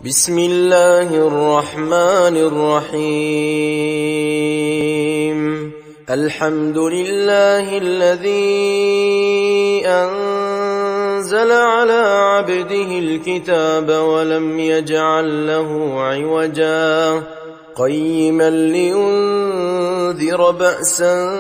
بسم الله الرحمن الرحيم. الحمد لله الذي أنزل على عبده الكتاب ولم يجعل له عوجا قيما لينذر بأسا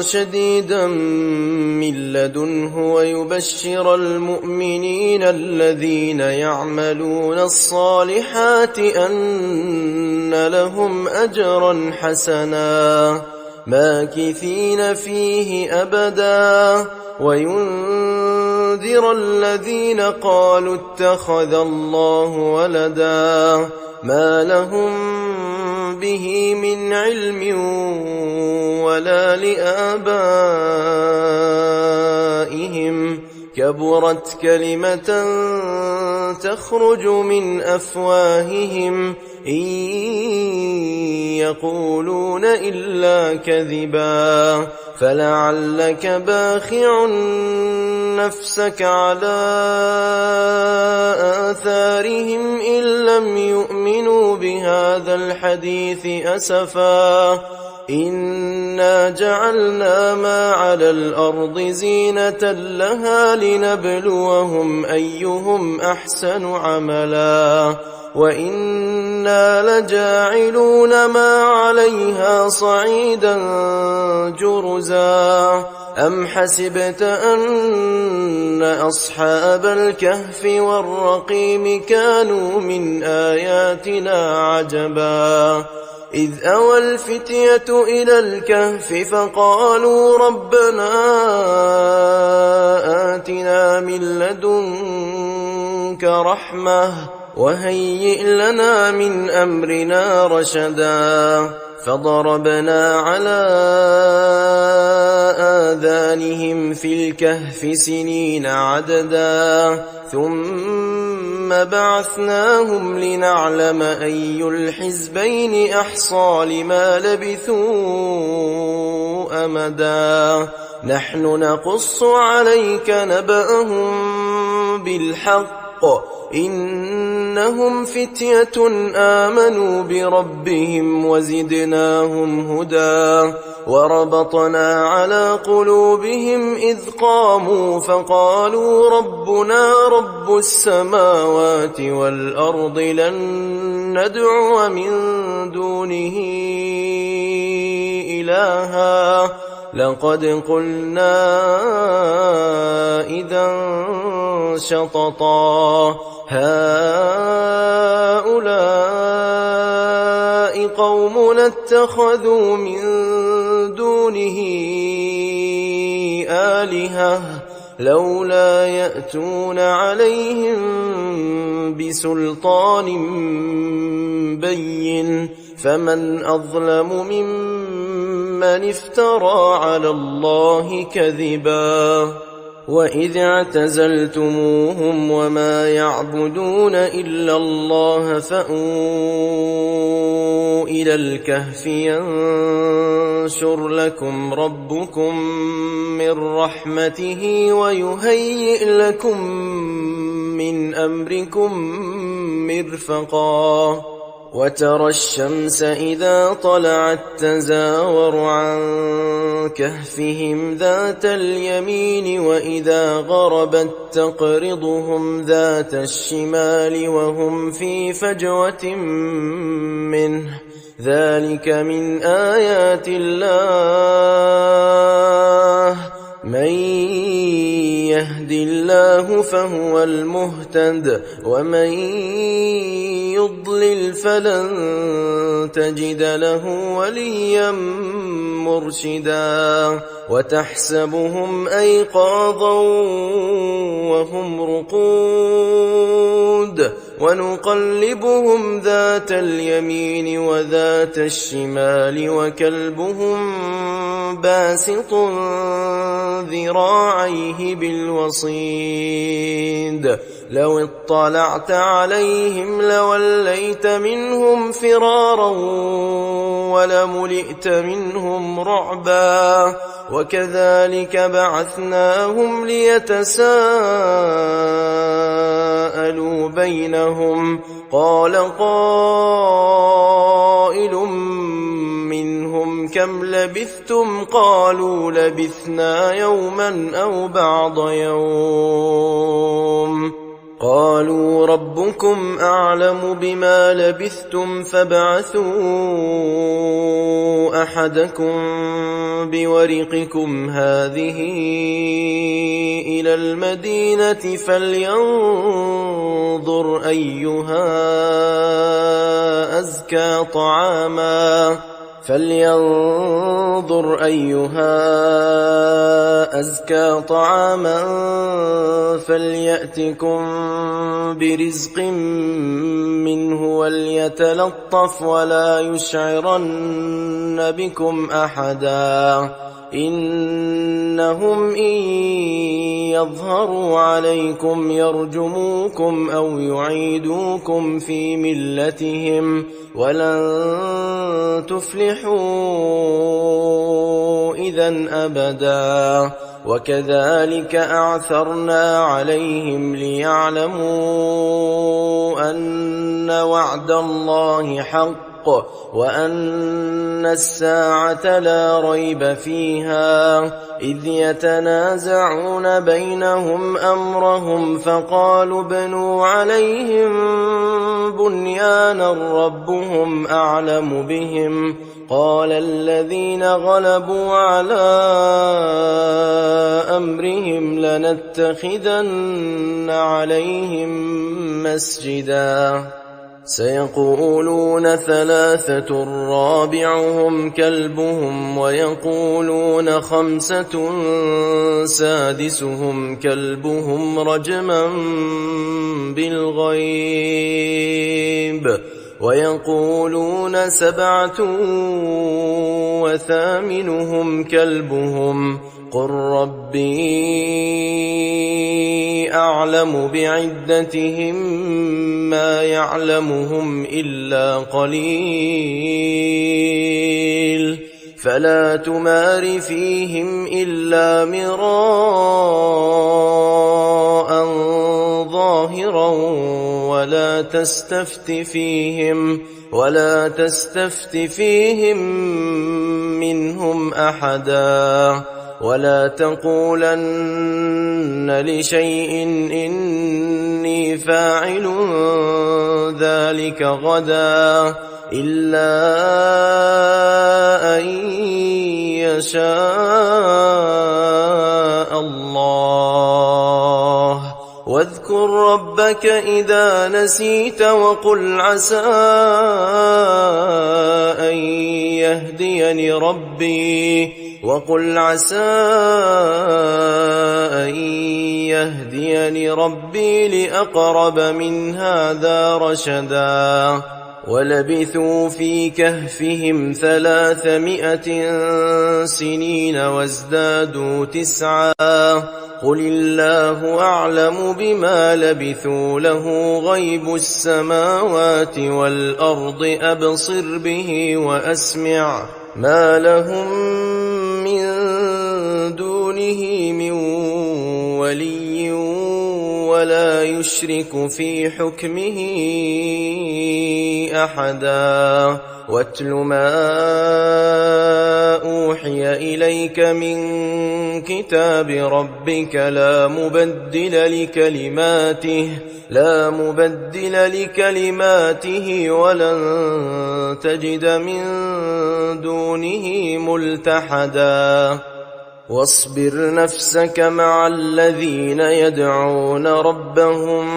شديدا من لدنه ويبشر المؤمنين الذين يعملون الصالحات أن لهم أجرا حسنا ماكثين فيه أبدا وينذر الذين قالوا اتخذ الله ولدا ما لهم به من علم ولا لآبائهم كبرت كلمة تخرج من أفواههم إن يقولون إلا كذبا فلعلك باخع نفسك على آثارهم إن لم يؤمنوا بهذا الحديث أسفا إنا جعلنا ما على الأرض زينة لها لنبلوهم أيهم أحسن عملا وإنا لجاعلون ما عليها صعيدا جرزا أم حسبت أن أصحاب الكهف والرقيم كانوا من آياتنا عجبا إذ أوى الفتية إلى الكهف فقالوا ربنا آتنا من لدنك رحمة وهيئ لنا من أمرنا رشدا فضربنا على آذانهم في الكهف سنين عددا ثم بعثناهم لنعلم أي الحزبين أحصى لما لبثوا أمدا نحن نقص عليك نبأهم بالحق إنهم فتية آمنوا بربهم وزدناهم هدى وربطنا على قلوبهم إذ قاموا فقالوا ربنا رب السماوات والأرض لن ندعو من دونه إلها لقد قلنا إذا شططا هؤلاء قومنا اتخذوا من دونه آلهة لولا يأتون عليهم بسلطان بين فمن أظلم ممن افترى على الله كذبا وإذ اعتزلتموهم وما يعبدون إلا الله فأووا إلى الكهف ينشر لكم ربكم من رحمته ويهيئ لكم من أمركم مرفقا وترى الشمس إذا طلعت تزاور عن كهفهم ذات اليمين وإذا غربت تقرضهم ذات الشمال وهم في فجوة منه ذلك من آيات الله من يهد الله فهو المهتد ومن يضلل فلن تجد له وليا مرشدا وتحسبهم أيقاظا وهم رقود ونقلبهم ذات اليمين وذات الشمال وكلبهم باسط ذراعيه بالوصيد لو اطلعت عليهم لوليت منهم فرارا ولملئت منهم رعبا وكذلك بعثناهم ليتساءلوا بينهم قال قائل منهم كم لبثتم قالوا لبثنا يوما أو بعض يوم قالوا ربكم أعلم بما لبثتم فابعثوا أحدكم بورقكم هذه إلى المدينة فلينظر أيها أزكى طعاما فليأتكم برزق منه وليتلطف ولا يشعرن بكم أحدا إنهم إن يظهروا عليكم يرجموكم أو يعيدوكم في ملتهم ولن تفلحوا إذن أبدا وكذلك أعثرنا عليهم ليعلموا أن وعد الله حق وأن الساعة لا ريب فيها إذ يتنازعون بينهم أمرهم فقالوا ابنوا عليهم بنيانا ربهم أعلم بهم قال الذين غلبوا على أمرهم لنتخذن عليهم مسجدا سيقولون ثلاثة رابعهم كلبهم ويقولون خمسة سادسهم كلبهم رجما بالغيب ويقولون سبعة وثامنهم كلبهم قل ربي أعلم بعدتهم ما يعلمهم إلا قليل فلا تمار فيهم إلا مراء ظاهرا ولا تستفت فيهم منهم أحدا ولا تقولن لشيء إني فاعل ذلك غدا إلا أن يشاء الله واذكر ربك إذا نسيت وقل عسى أن يهديني ربي لأقرب من هذا رشدا ولبثوا في كهفهم 300 سنين وازدادوا 9 قل الله أعلم بما لبثوا له غيب السماوات والأرض أبصر به وأسمع ما لهم من دونه من ولي ولا يشرك في حكمه أحدا واتل ما أوحي إليك من كتاب ربك لا مبدل لكلماته ولن تجد من دونه ملتحدا واصبر نفسك مع الذين يدعون ربهم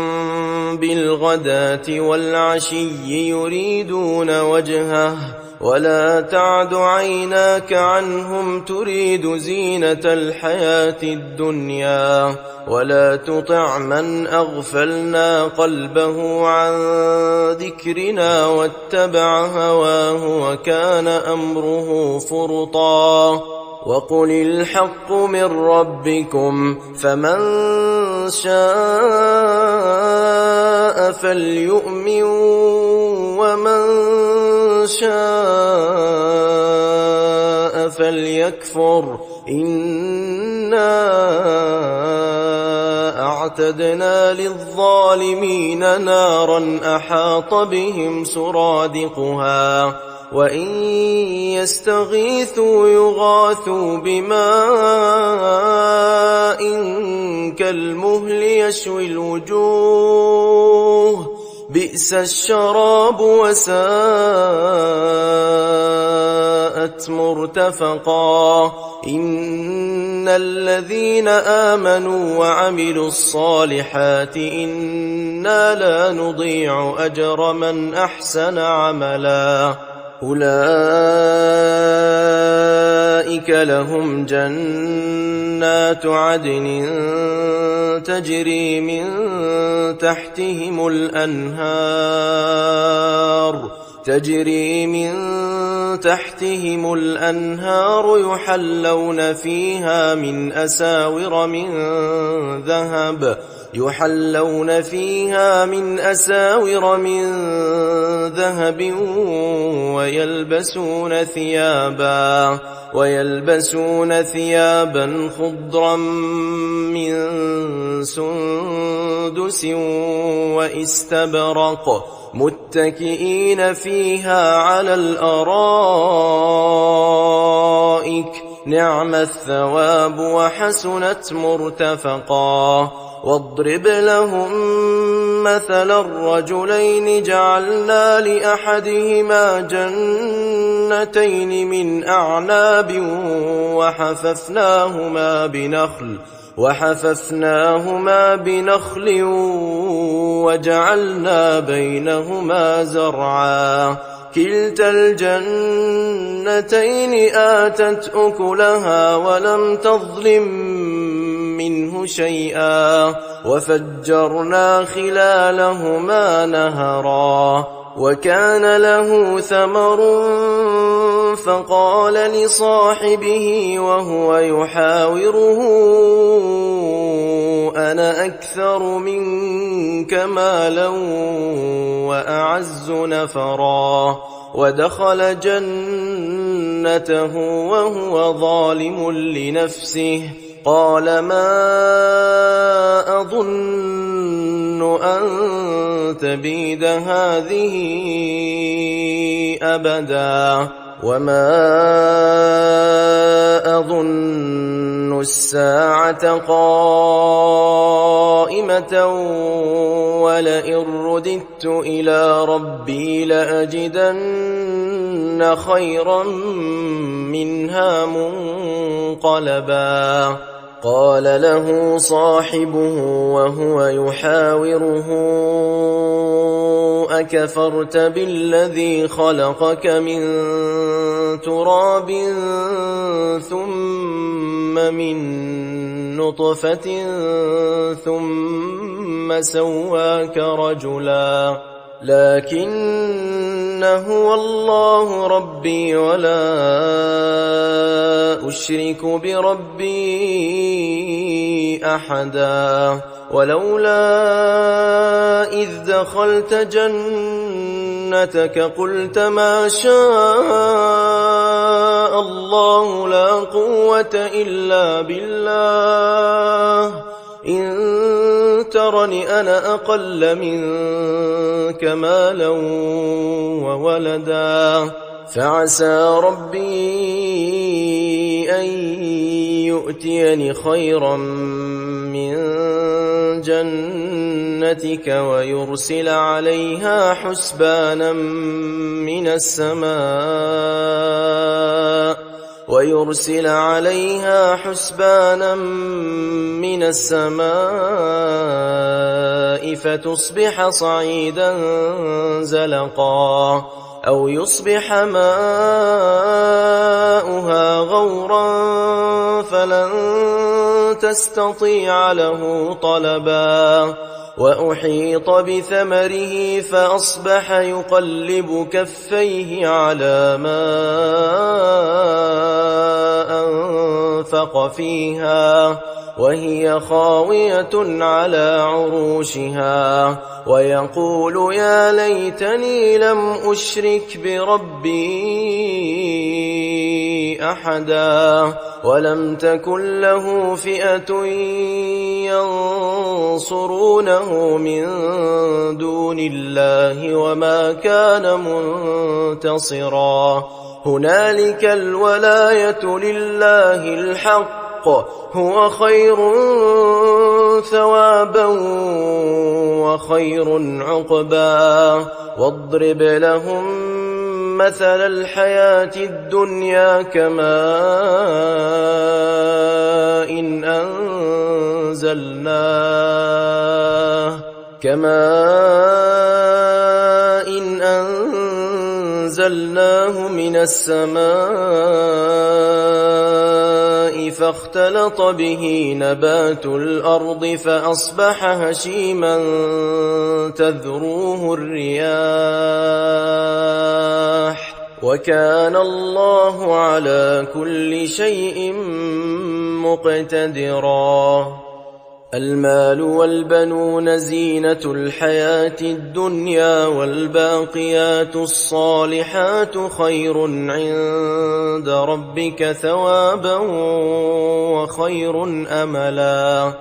بالغداة والعشي يريدون وجهه ولا تعد عيناك عنهم تريد زينة الحياة الدنيا ولا تطع من أغفلنا قلبه عن ذكرنا واتبع هواه وكان أمره فرطا وقل الحق من ربكم فمن شاء فليؤمن ومن شاء فليكفر إنا وأعتدنا للظالمين نارا أحاط بهم سرادقها وإن يستغيثوا يغاثوا بماء كالمهل يشوي الوجوه بئس الشراب وساءت مرتفقا إن الذين آمنوا وعملوا الصالحات إنا لا نضيع أجر من أحسن عملا أولئك لهم جنات عدن تجري من تحتهم الأنهار يحلون فيها من أساور من ذهب ويلبسون ثيابا خضرا من سندس وإستبرق متكئين فيها على الأرائك نعم الثواب وحسنت مرتفقا واضرب لهم مثلا الرجلين جعلنا لأحدهما جنتين من أعناب وحففناهما بنخل وجعلنا بينهما زرعا كلتا الجنتين آتت أكلها ولم تظلم منه شيئا وفجرنا خلالهما نهرا وكان له ثمر فقال لصاحبه وهو يحاوره أنا أكثر منك مالا وأعز نفرا ودخل جنته وهو ظالم لنفسه قال ما أظن أن تبيد هذه أبدا وما أظن الساعة قائمة ولئن رددت إلى ربي لأجدن خيرا منها منقلبا قال له صاحبه وهو يحاوره أكفرت بالذي خلقك من تراب ثم من نطفة ثم سواك رجلا لكن هو الله ربي ولا أشرك بربي أحدا ولولا إذ دخلت جنتك قلت ما شاء الله لا قوة إلا بالله إن ترني أنا أقل منك مالا وولدا فعسى ربي أن يؤتيني خيرا من جنتك ويرسل عليها حسبانا من السماء فتصبح صعيدا زلقا أو يصبح ماؤها غورا فلن تستطيع له طلبا وأحيط بثمره فأصبح يقلب كفيه على ما أنفق فيها وهي خاوية على عروشها ويقول يا ليتني لم أشرك بربي أحدا ولم تكن له فئة ينصرونه من دون الله وما كان منتصرا هنالك الولاية لله الحق هو خير ثوابا وخير عقبا واضرب لهم مثل الحياة الدنيا كماء إن أنزلناه من السماء فاختلط به نبات الأرض فأصبح هشيما تذروه الرياح وكان الله على كل شيء مقتدرا المال والبنون زينة الحياة الدنيا والباقيات الصالحات خير عند ربك ثوابا وخير أملا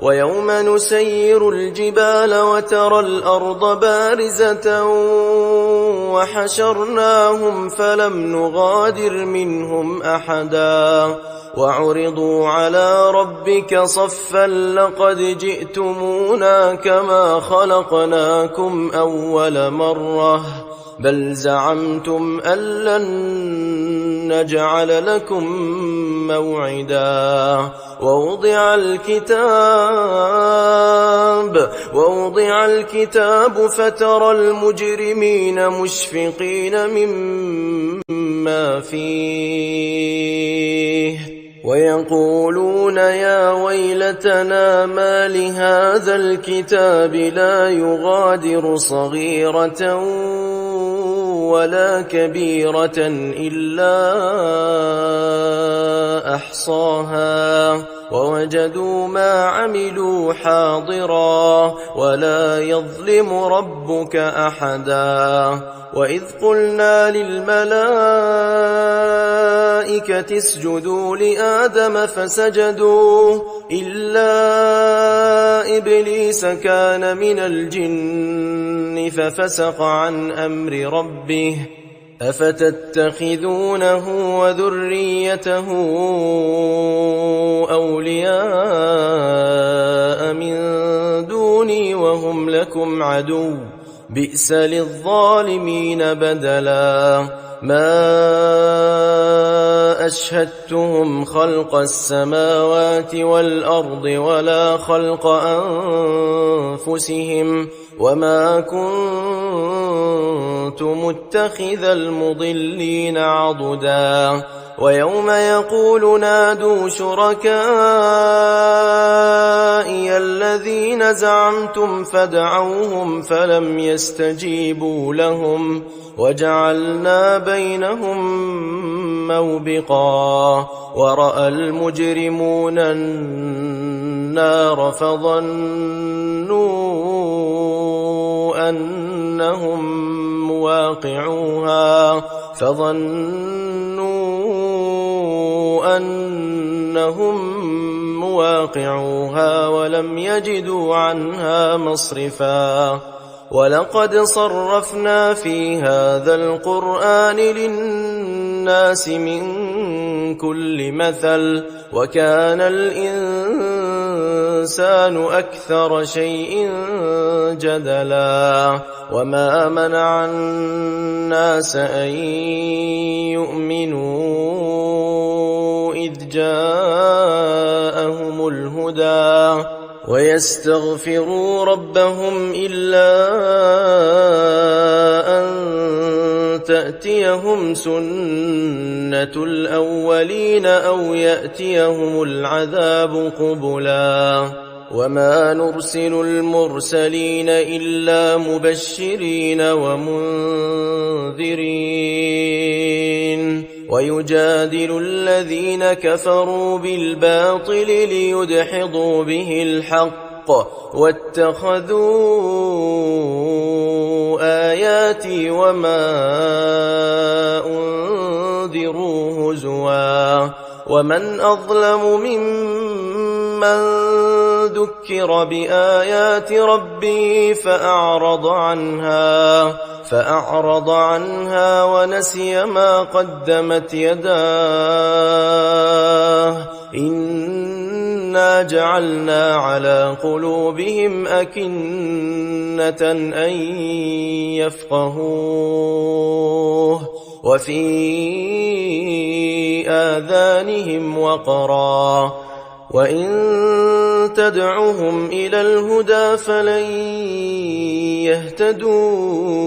ويوم نسير الجبال وترى الأرض بارزة وحشرناهم فلم نغادر منهم أحدا وعرضوا على ربك صفا لقد جئتمونا كما خلقناكم أول مرة بل زعمتم أن لن نجعل لكم موعدا ووضع الكتاب فترى المجرمين مشفقين مما فيه ويقولون يا ويلتنا ما لهذا الكتاب لا يغادر صغيرة ولا كبيرة إلا أحصاها ووجدوا ما عملوا حاضرا ولا يظلم ربك أحدا وإذ قلنا للملائكة اسجدوا لآدم فسجدوا إلا إبليس كان من الجن ففسق عن أمر ربه أفتتخذونه وذريته أولياء من دوني وهم لكم عدو بئس للظالمين بدلا ما أشهدتهم خلق السماوات والأرض ولا خلق أنفسهم وما كنت متخذ المضلين عضدا ويوم يقول نادوا شركائي الذين زعمتم فدعوهم فلم يستجيبوا لهم وجعلنا بينهم موبقا ورأى المجرمون النار فظنوا أنهم مواقعوها ولم يجدوا عنها مصرفا ولقد صرفنا في هذا القرآن للناس من كل مثل وكان الإنسان أكثر شيء جدلا وما منع الناس أن يؤمنوا إذ جاءهم الهدى ويستغفروا ربهم إلا أن تأتيهم سنة الأولين أو يأتيهم العذاب قبلا وما نرسل المرسلين إلا مبشرين ومنذرين ويجادل الذين كفروا بالباطل ليدحضوا به الحق واتخذوا آياتي وما أنذروا هزوا ومن أظلم ممن ذكر بآيات ربه فأعرض عنها ونسي ما قدمت يداه إنا جعلنا على قلوبهم أكنة أن يفقهوه وفي آذانهم وقرا وإن تدعهم إلى الهدى فلن يهتدوا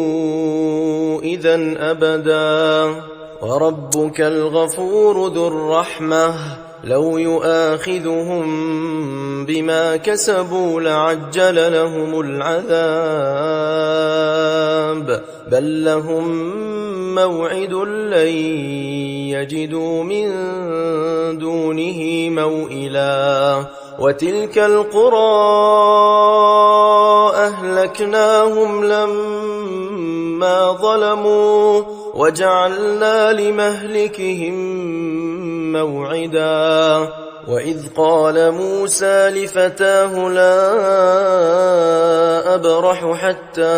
إذن أبدا وربك الغفور ذو الرحمة لو يؤاخذهم بما كسبوا لعجل لهم العذاب بل لهم موعد لن يجدوا من دونه موئلا وتلك القرى أهلكناهم لما ظلموا وجعلنا لمهلكهم موعدا وإذ قال موسى لفتاه لا أبرح حتى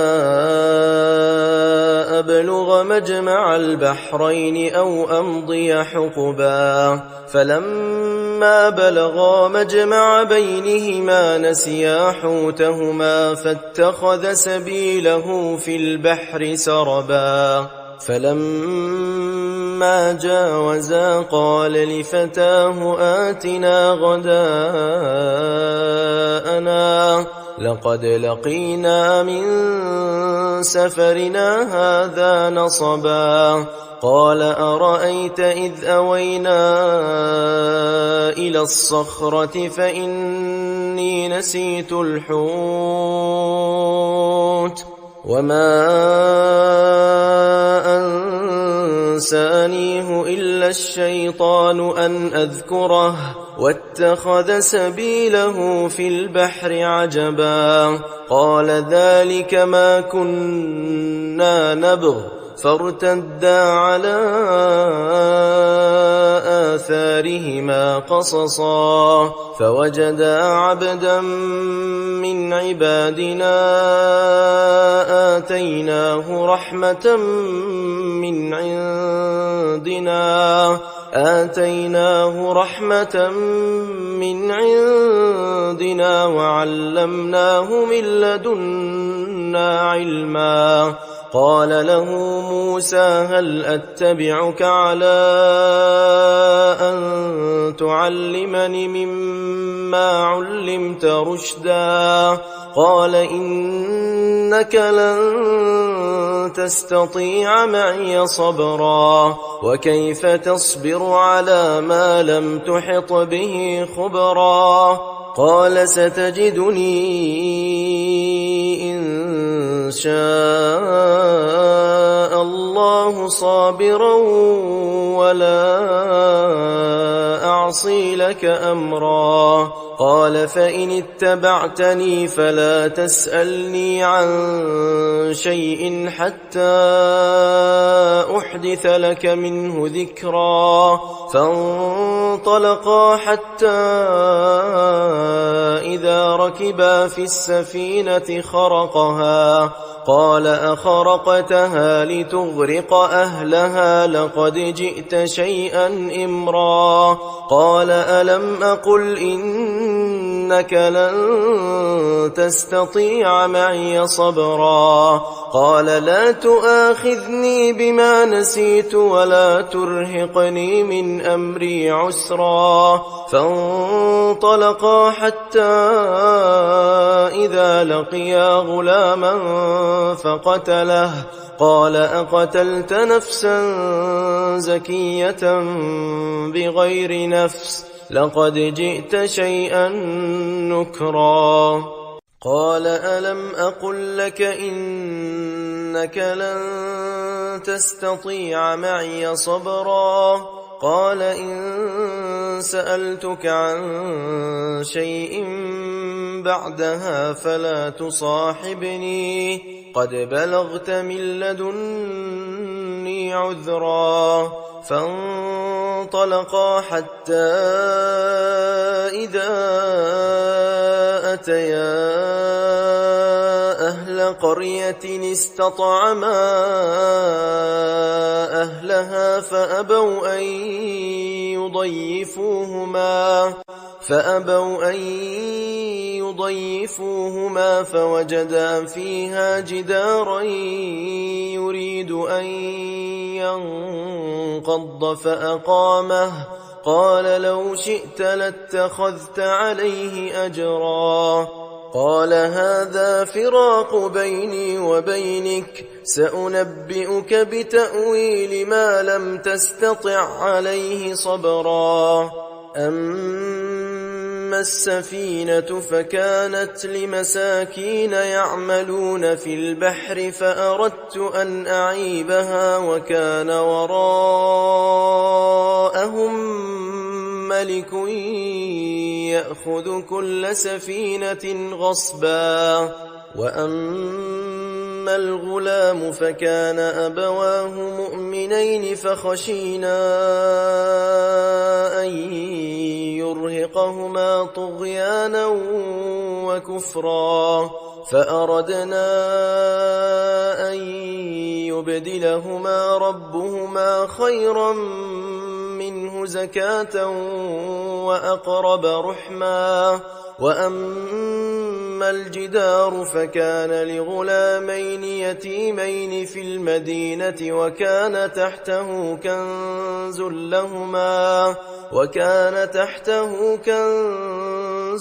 أبلغ مجمع البحرين أو أمضي حقبا فلما بلغا مجمع بينهما نسيا حوتهما فاتخذ سبيله في البحر سربا فلما جاوزا قال لفتاه آتنا غداءنا لقد لقينا من سفرنا هذا نصبا قال أرأيت إذ أوينا إلى الصخرة فإني نسيت الحوت وما أنسانيه إلا الشيطان أن أذكره واتخذ سبيله في البحر عجبا قال ذلك ما كنا نبغ فارتدا على آثارهما قصصا فوجدا عبدا من عبادنا آتيناه رحمة من عندنا وعلمناه من لدنا علما قال له موسى هل أتبعك على أن تعلمني مما علمت رشدا قال إنك لن تستطيع معي صبرا وكيف تصبر على ما لم تحط به خبرا قال ستجدني إن شاء الله صابرا ولا أعصي لك أمرا قال فإن اتبعتني فلا تسألني عن شيء حتى أحدث لك منه ذكرا فانطلقا حتى إذا ركبا في السفينة خرقها قال أخرقتها لتغرق أهلها لقد جئت شيئا إمرا قال ألم أقل إنك لن تستطيع معي صبرا قال لا تؤاخذني بما نسيت ولا ترهقني من أمري عسرا فانطلقا حتى إذا لقيا غلاما فقتله قال أقتلت نفسا زكية بغير نفس لقد جئت شيئا نكرا قال ألم أقل لك إنك لن تستطيع معي صبرا قال إن سألتك عن شيء بعدها فلا تصاحبني قد بلغت من لدني عذرا فانطلقا حتى إذا أتيا أهل قرية استطعما أهلها فأبوا أن يضيفوهما فوجدا فيها جدارا يريد أن ينقض فأقامه قال لو شئت لاتخذت عليه أجرا قال هذا فراق بيني وبينك سأنبئك بتأويل ما لم تستطع عليه صبرا أما السفينة فكانت لمساكين يعملون في البحر فأردت أن أعيبها وكان وراءهم ملك يأخذ كل سفينة غصبا وأما الغلام فكان أبواه مؤمنين فخشينا أن يرهقهما طغيانا وكفرا فأردنا أن يبدلهما ربهما خيرا منه زكاة وأقرب رحما وأما الجدار فكان لغلامين يتيمين في المدينة وكان تحته كنز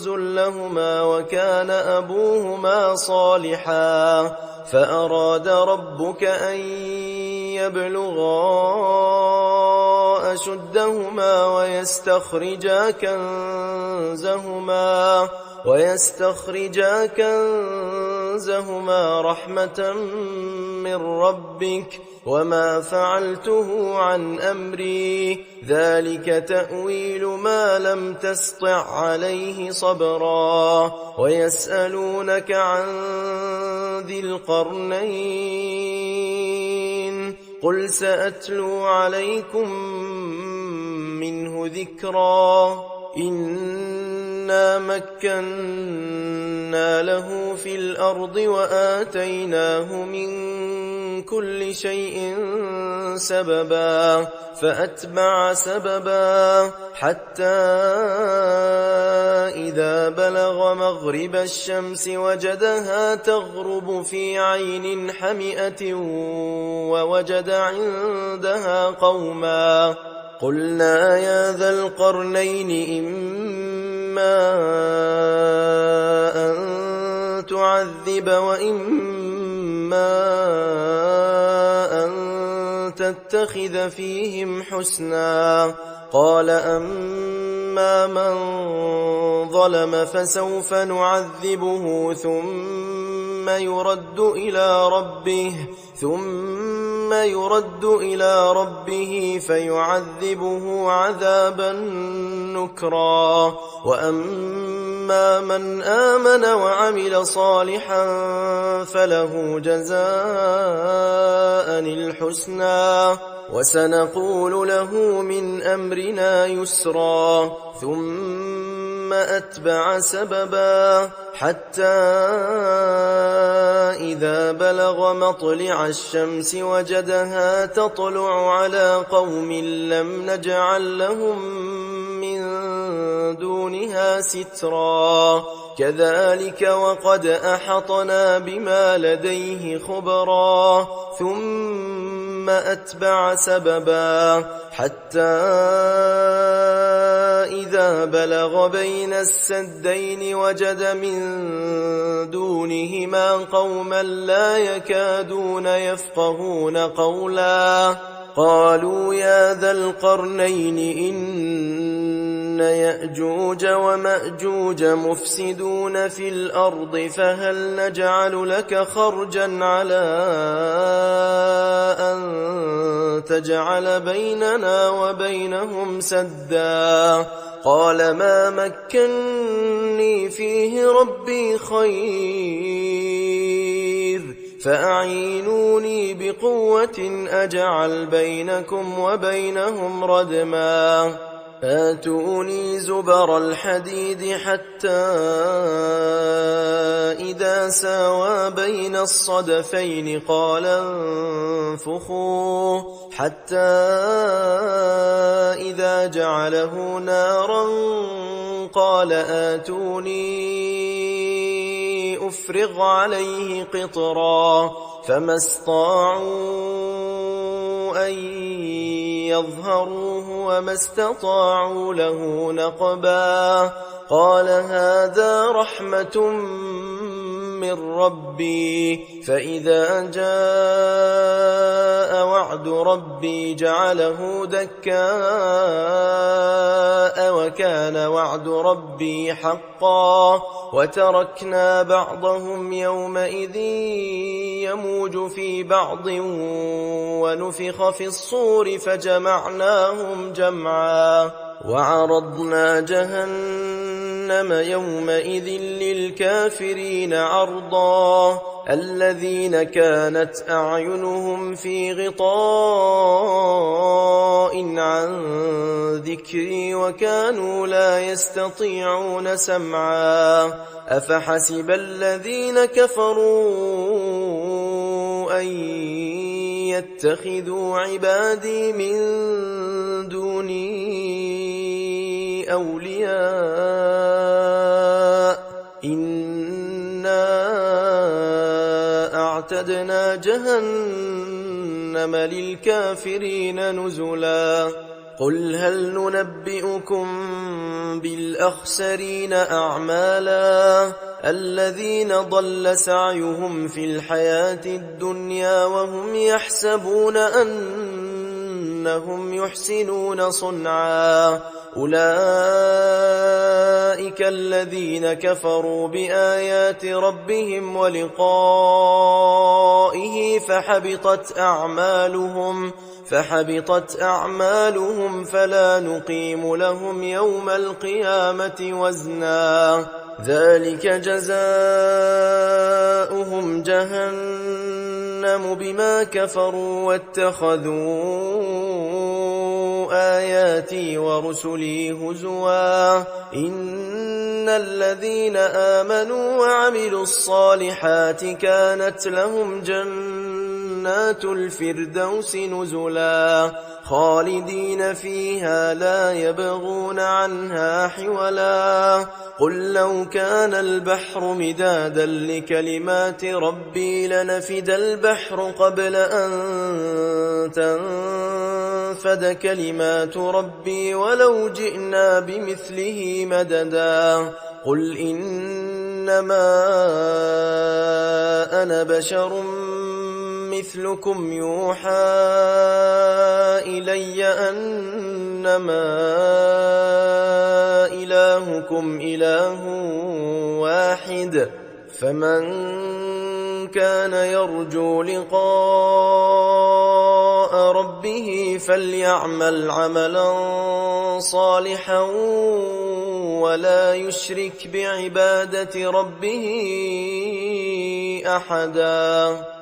لهما وكان أبوهما صالحا فأراد ربك أن يبلغا أشدهما ويستخرجا كنزهما رحمة من ربك وما فعلته عن أمري ذلك تأويل ما لم تسطع عليه صبرا ويسألونك عن ذي القرنين قل سأتلو عليكم منه ذكرا إنا مكنا له في الأرض وآتيناه من كل شيء سببا فأتبع سببا حتى إذا بلغ مغرب الشمس وجدها تغرب في عين حمئة ووجد عندها قوما قلنا يا ذا القرنين إما أن تعذب وإما أن تتخذ فيهم حسنا قال أما من ظلم فسوف نعذبه ثم يرد إلى ربه فيعذبه عذابا نكرا وأما من آمن وعمل صالحا فله جزاء الحسنى وسنقول له من أمرنا يسرا ثم أتبع سببا حتى إذا بلغ مطلع الشمس وجدها تطلع على قوم لم نجعل لهم من دونها سترا كذلك وقد أحطنا بما لديه خبرا ثم أتبع سببا حتى إذا بلغ بين السدين وجد من دونهما قوما لا يكادون يفقهون قولا قالوا يا ذا القرنين إن يأجوج ومأجوج مفسدون في الأرض فهل نجعل لك خرجا على أن تجعل بيننا وبينهم سدا قال ما مكني فيه ربي خير فأعينوني بقوة أجعل بينكم وبينهم ردما آتوني زبر الحديد حتى إذا ساوى بين الصدفين قال انفخوا حتى إذا جعله نارا قال آتوني أفرغ عليه قطرا فما استطاعوا أن يظهروه وما استطاعوا له نقبا قال هذا رحمة من ربي فإذا جاء وعد ربي جعله دكاء وكان وعد ربي حقا وتركنا بعضهم يومئذ يموج في بعض ونفخ في الصور فجمعناهم جمعا وعرضنا جهنم يومئذ للكافرين عرضا الذين كانت أعينهم في غطاء عن ذكري وكانوا لا يستطيعون سمعا أفحسب الذين كفروا أن يتخذوا عبادي من دوني أولياء إنا أعتدنا جهنم للكافرين نزلا قل هل ننبئكم بالأخسرين أعمالا الذين ضل سعيهم في الحياة الدنيا وهم يحسبون أنهم يحسنون صنعا أولئك الذين كفروا بآيات ربهم ولقائه فحبطت أعمالهم فلا نقيم لهم يوم القيامة وزنا ذلك جزاؤهم جهنم بما كفروا واتخذوا آياتي ورسلي هزوا إن الذين آمنوا وعملوا الصالحات كانت لهم جنات الفردوس نزلا خالدين فيها لا يبغون عنها حولا قل لو كان البحر مدادا لكلمات ربي لنفد البحر قبل أن تنفد كلمات ربي ولو جئنا بمثله مددا قل إنما أنا بشر مثلكم يوحى إلي أنما إلهكم إله واحد فمن كان يرجو لقاء ربه فليعمل عملا صالحا ولا يشرك بعبادة ربه أحدا